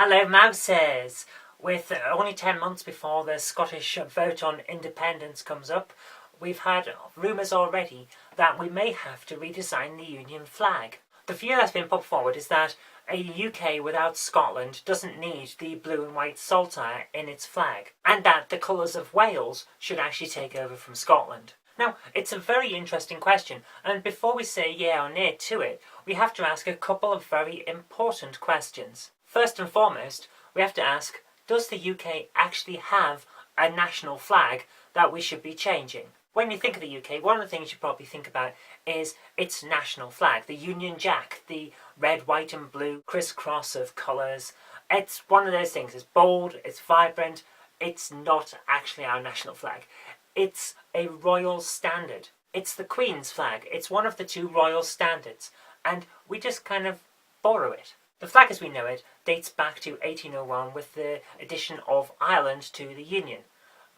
Hello, mouses! With only 10 months before the Scottish vote on independence comes up, we've had rumours already that we may have to redesign the Union flag. The view that's been put forward is that a UK without Scotland doesn't need the blue and white saltire in its flag, and that the colours of Wales should actually take over from Scotland. Now, it's a very interesting question, and before we say yeah or nay to it, we have to ask a couple of very important questions. First and foremost, we have to ask, does the UK actually have a national flag that we should be changing? When you think of the UK, one of the things you probably think about is its national flag, the Union Jack, the red, white and blue crisscross of colours. It's one of those things. It's bold, it's vibrant, it's not actually our national flag. It's a royal standard. It's the Queen's flag. It's one of the two royal standards, and we just kind of borrow it. The flag as we know it dates back to 1801 with the addition of Ireland to the Union.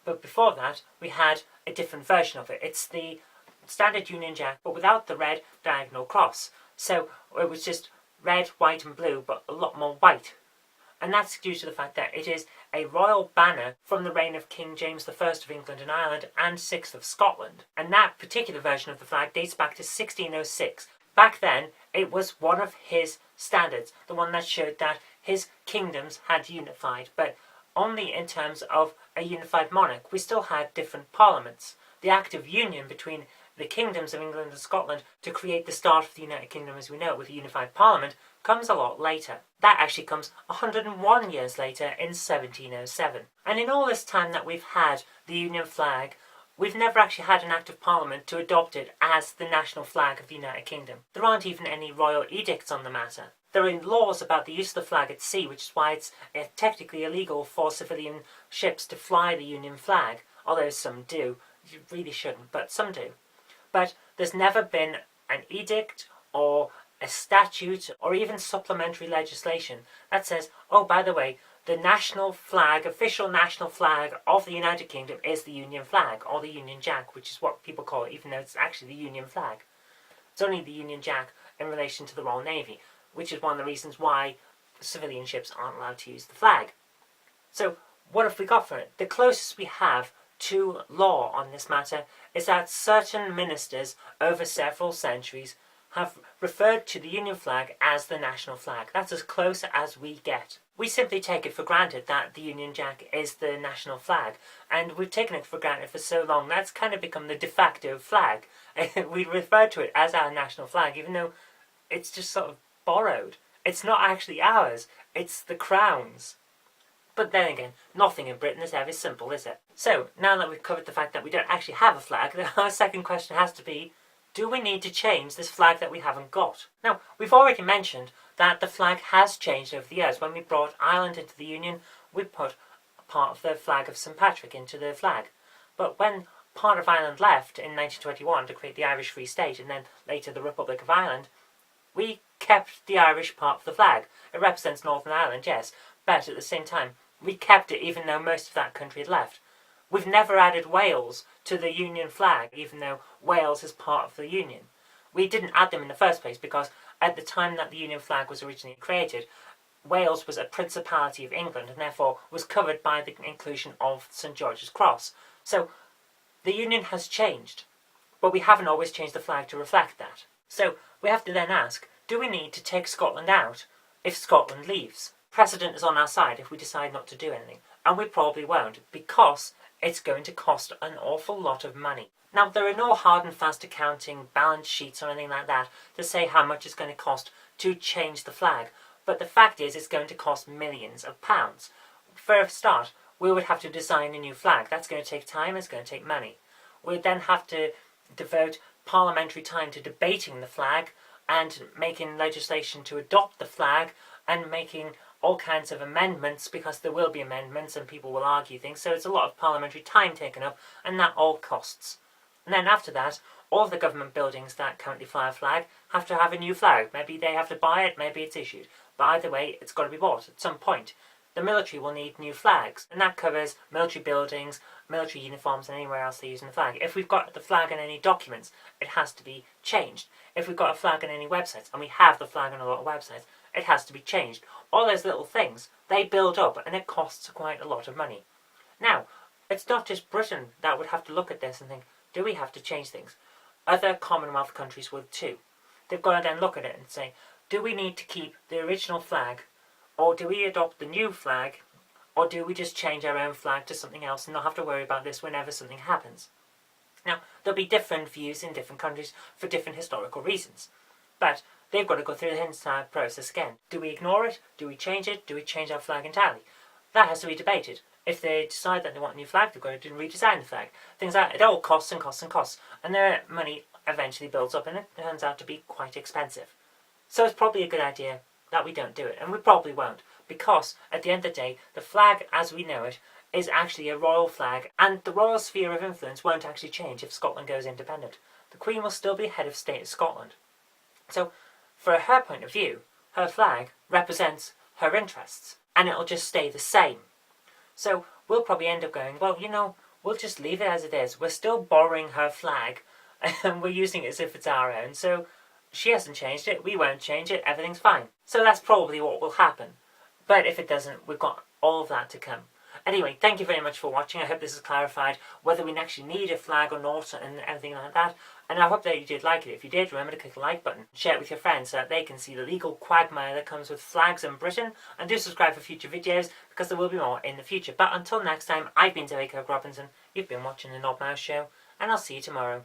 But before that, we had a different version of it. It's the standard Union Jack, but without the red diagonal cross. So it was just red, white and blue, but a lot more white. And that's due to the fact that it is a royal banner from the reign of King James I of England and Ireland and VI of Scotland. And that particular version of the flag dates back to 1606. Back then, it was one of his standards, the one that showed that his kingdoms had unified, but only in terms of a unified monarch. We still had different parliaments. The Act of Union between the kingdoms of England and Scotland to create the start of the United Kingdom as we know it with a unified parliament comes a lot later. That actually comes 101 years later in 1707. And in all this time that we've had the Union flag, we've never actually had an Act of Parliament to adopt it as the national flag of the United Kingdom. There aren't even any royal edicts on the matter. There are laws about the use of the flag at sea, which is why it's technically illegal for civilian ships to fly the Union flag, although some do. You really shouldn't, but some do. But there's never been an edict or a statute or even supplementary legislation that says, oh, by the way, the national flag, official national flag of the United Kingdom is the Union flag, or the Union Jack, which is what people call it, even though it's actually the Union flag. It's only the Union Jack in relation to the Royal Navy, which is one of the reasons why civilian ships aren't allowed to use the flag. So, what have we got for it? The closest we have to law on this matter is that certain ministers over several centuries have referred to the Union flag as the national flag. That's as close as we get. We simply take it for granted that the Union Jack is the national flag, and we've taken it for granted for so long that's kind of become the de facto flag. We refer to it as our national flag, even though it's just sort of borrowed. It's not actually ours, it's the Crown's. But then again, nothing in Britain is ever simple, is it? So, now that we've covered the fact that we don't actually have a flag, our second question has to be, do we need to change this flag that we haven't got? Now, we've already mentioned that the flag has changed over the years. When we brought Ireland into the Union, we put part of the flag of St Patrick into the flag. But when part of Ireland left in 1921 to create the Irish Free State and then later the Republic of Ireland, we kept the Irish part of the flag. It represents Northern Ireland, yes, but at the same time, we kept it even though most of that country had left. We've never added Wales to the Union flag, even though Wales is part of the Union. We didn't add them in the first place because at the time that the Union flag was originally created, Wales was a Principality of England and therefore was covered by the inclusion of St George's Cross. So the Union has changed, but we haven't always changed the flag to reflect that. So we have to then ask, do we need to take Scotland out if Scotland leaves? Precedent is on our side if we decide not to do anything, and we probably won't, because it's going to cost an awful lot of money. Now, there are no hard and fast accounting balance sheets or anything like that to say how much it's going to cost to change the flag, but the fact is it's going to cost millions of pounds. For a start, we would have to design a new flag. That's going to take time, it's going to take money. We'd then have to devote parliamentary time to debating the flag and making legislation to adopt the flag and making all kinds of amendments, because there will be amendments and people will argue things, so it's a lot of parliamentary time taken up, and that all costs. And then after that, all of the government buildings that currently fly a flag have to have a new flag. Maybe they have to buy it, maybe it's issued, but either way it's got to be bought at some point. The military will need new flags, and that covers military buildings, military uniforms and anywhere else they're using the flag. If we've got the flag in any documents, it has to be changed. If we've got a flag on any websites, and we have the flag on a lot of websites, it has to be changed. All those little things, they build up and it costs quite a lot of money. Now, it's not just Britain that would have to look at this and think, do we have to change things? Other Commonwealth countries would too. They've got to then look at it and say, do we need to keep the original flag, or do we adopt the new flag, or do we just change our own flag to something else and not have to worry about this whenever something happens? Now, there'll be different views in different countries for different historical reasons, but they've got to go through the entire process again. Do we ignore it? Do we change it? Do we change our flag entirely? That has to be debated. If they decide that they want a new flag, they're going to redesign the flag. Things like that. It all costs and costs and costs, and their money eventually builds up and it turns out to be quite expensive. So it's probably a good idea that we don't do it, and we probably won't, because at the end of the day, the flag as we know it is actually a royal flag, and the royal sphere of influence won't actually change if Scotland goes independent. The Queen will still be head of state of Scotland. So, for her point of view, her flag represents her interests, and it'll just stay the same. So, we'll probably end up going, well, we'll just leave it as it is. We're still borrowing her flag, and we're using it as if it's our own, so she hasn't changed it, we won't change it, everything's fine. So that's probably what will happen. But if it doesn't, we've got all of that to come. Anyway, thank you very much for watching. I hope this has clarified whether we actually need a flag or not and everything like that. And I hope that you did like it. If you did, remember to click the like button. Share it with your friends so that they can see the legal quagmire that comes with flags in Britain. And do subscribe for future videos because there will be more in the future. But until next time, I've been Kirk-Robinson. You've been watching The Knob Mouse Show. And I'll see you tomorrow.